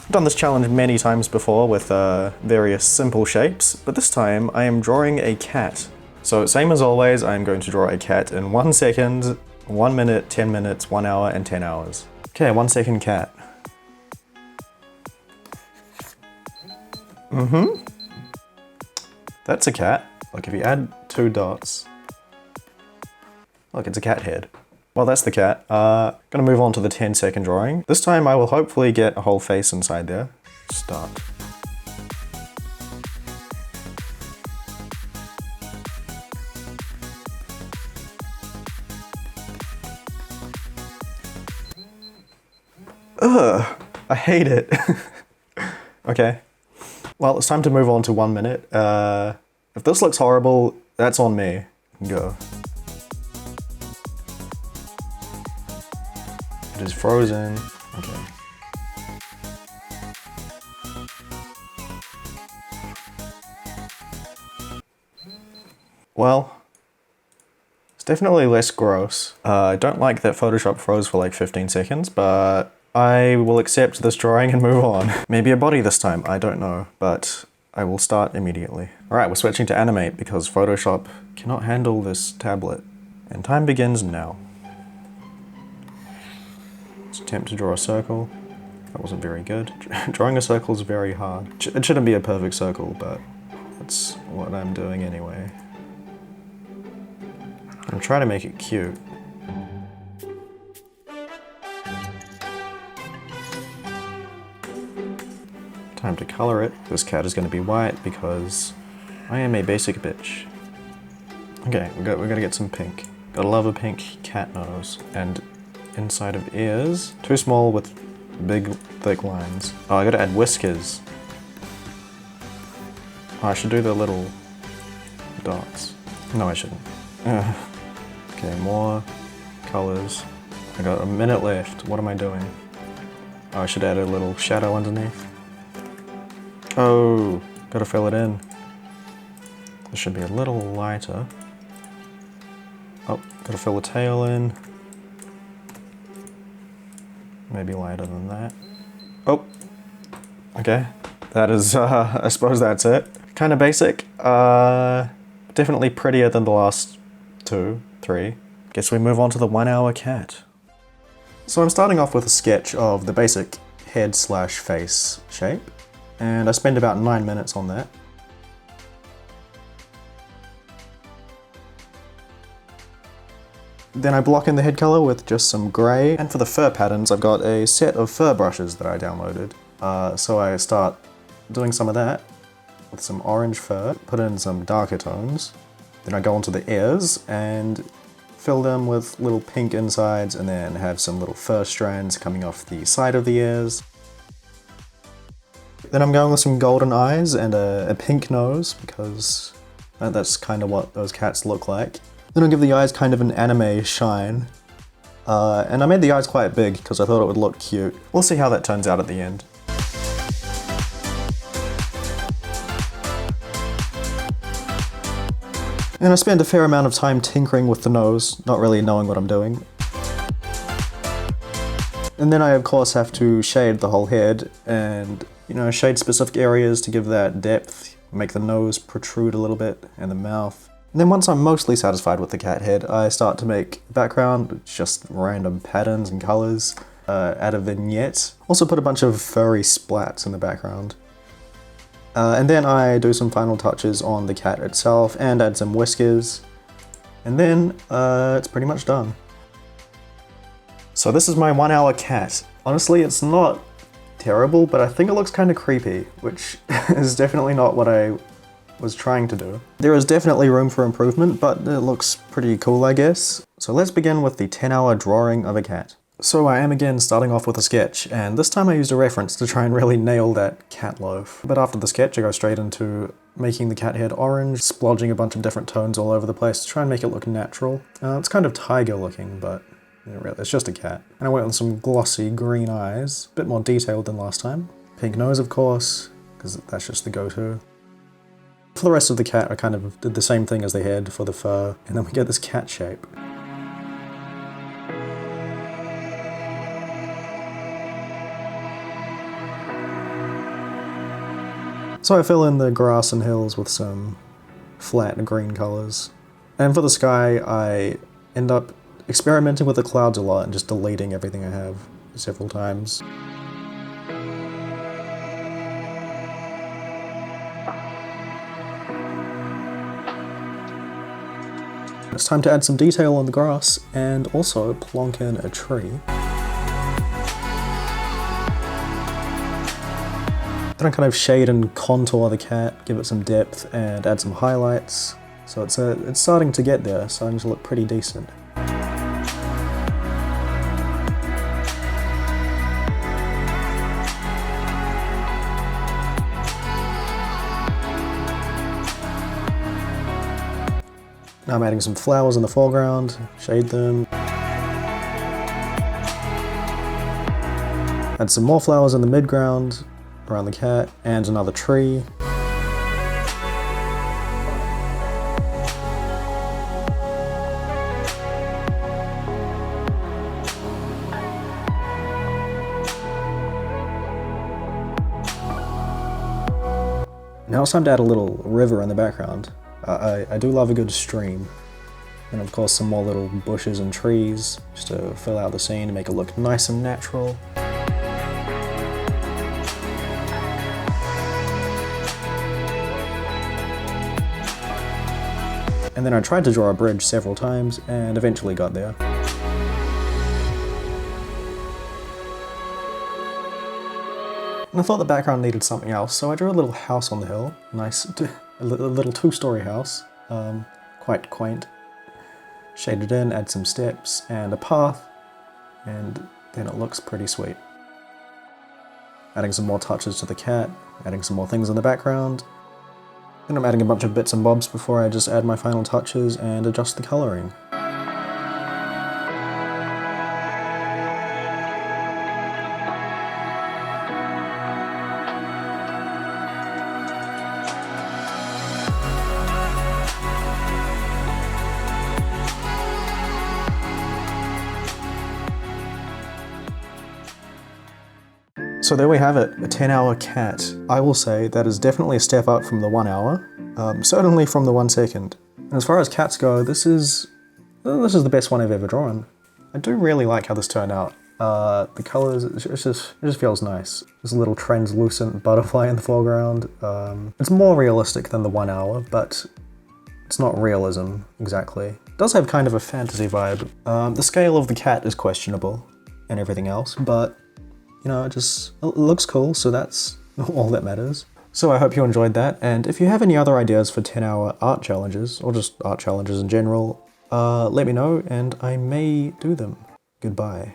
I've done this challenge many times before with various simple shapes, but this time I am drawing a cat. So same as always, I'm going to draw a cat in 1 second, 1 minute, 10 minutes, 1 hour, and 10 hours. Okay, 1 second cat. That's a cat. Look, if you add 2 dots, look, it's a cat head. Well, that's the cat. Gonna move on to the 10-second drawing. This time I will hopefully get a whole face inside there. Start. Ugh, I hate it. Okay. Well, it's time to move on to 1 minute. If this looks horrible, that's on me. Go. It is frozen. Okay. Well, it's definitely less gross. I don't like that Photoshop froze for like 15 seconds, but I will accept this drawing and move on. Maybe a body this time, I don't know, but I will start immediately. Alright, we're switching to animate because Photoshop cannot handle this tablet. And time begins now. Let's attempt to draw a circle. That wasn't very good. Drawing a circle is very hard. It shouldn't be a perfect circle, but that's what I'm doing anyway. I'm trying to make it cute. Time to color it. This cat is going to be white because I am a basic bitch. Okay, we're gonna get some pink. Gotta love a pink cat nose. And inside of ears, too small with big, thick lines. Oh, I gotta add whiskers. Oh, I should do the little dots. No, I shouldn't. Okay, more colors. I got a minute left. What am I doing? Oh, I should add a little shadow underneath. Oh, gotta fill it in. This should be a little lighter. Oh, gotta fill the tail in. Maybe lighter than that. Oh, okay. That is, I suppose that's it. Kind of basic. Definitely prettier than the last 2, 3. Guess we move on to the 1 hour cat. So I'm starting off with a sketch of the basic head/face shape. And I spend about 9 minutes on that. Then I block in the head color with just some gray. And for the fur patterns, I've got a set of fur brushes that I downloaded. So I start doing some of that with some orange fur, put in some darker tones. Then I go onto the ears and fill them with little pink insides and then have some little fur strands coming off the side of the ears. Then I'm going with some golden eyes and a pink nose because that's kind of what those cats look like. Then I'll give the eyes kind of an anime shine. And I made the eyes quite big because I thought it would look cute. We'll see how that turns out at the end. And I spend a fair amount of time tinkering with the nose, not really knowing what I'm doing. And then I of course have to shade the whole head and, you know, shade specific areas to give that depth, make the nose protrude a little bit and the mouth. And then once I'm mostly satisfied with the cat head, I start to make background, just random patterns and colors, add a vignette. Also put a bunch of furry splats in the background. And then I do some final touches on the cat itself and add some whiskers. And then it's pretty much done. So this is my 1 hour cat. Honestly, it's not terrible, but I think it looks kind of creepy, which is definitely not what I was trying to do. There is definitely room for improvement, but it looks pretty cool, I guess. So let's begin with the 10-hour drawing of a cat. So I am again starting off with a sketch, and this time I used a reference to try and really nail that cat loaf. But after the sketch I go straight into making the cat head orange, splodging a bunch of different tones all over the place to try and make it look natural. It's kind of tiger looking, but it's just a cat. And I went with some glossy green eyes, a bit more detailed than last time. Pink nose of course, because that's just the go-to. For the rest of the cat I kind of did the same thing as the head for the fur, and then we get this cat shape. So I fill in the grass and hills with some flat green colors. And for the sky, I end up experimenting with the clouds a lot and just deleting everything I have several times. It's time to add some detail on the grass and also plonk in a tree. Then I kind of shade and contour the cat, give it some depth and add some highlights. So it's starting to get there, starting to look pretty decent. Now I'm adding some flowers in the foreground, shade them. Add some more flowers in the midground, around the cat, and another tree. Now it's time to add a little river in the background. I do love a good stream. And of course some more little bushes and trees, just to fill out the scene and make it look nice and natural. And then I tried to draw a bridge several times and eventually got there. And I thought the background needed something else, so I drew a little house on the hill. Nice, a little two-story house, quite quaint. Shaded in, add some steps and a path, and then it looks pretty sweet. Adding some more touches to the cat, adding some more things in the background. Then I'm adding a bunch of bits and bobs before I just add my final touches and adjust the colouring. So there we have it, a 10-hour cat. I will say that is definitely a step up from the 1 hour, certainly from the 1 second. And as far as cats go, this is the best one I've ever drawn. I do really like how this turned out. The colours, it just feels nice. There's a little translucent butterfly in the foreground. It's more realistic than the 1 hour, but it's not realism exactly. It does have kind of a fantasy vibe. The scale of the cat is questionable and everything else, but you know, it looks cool, so that's all that matters. So I hope you enjoyed that, and if you have any other ideas for 10-hour art challenges, or just art challenges in general, let me know and I may do them. Goodbye.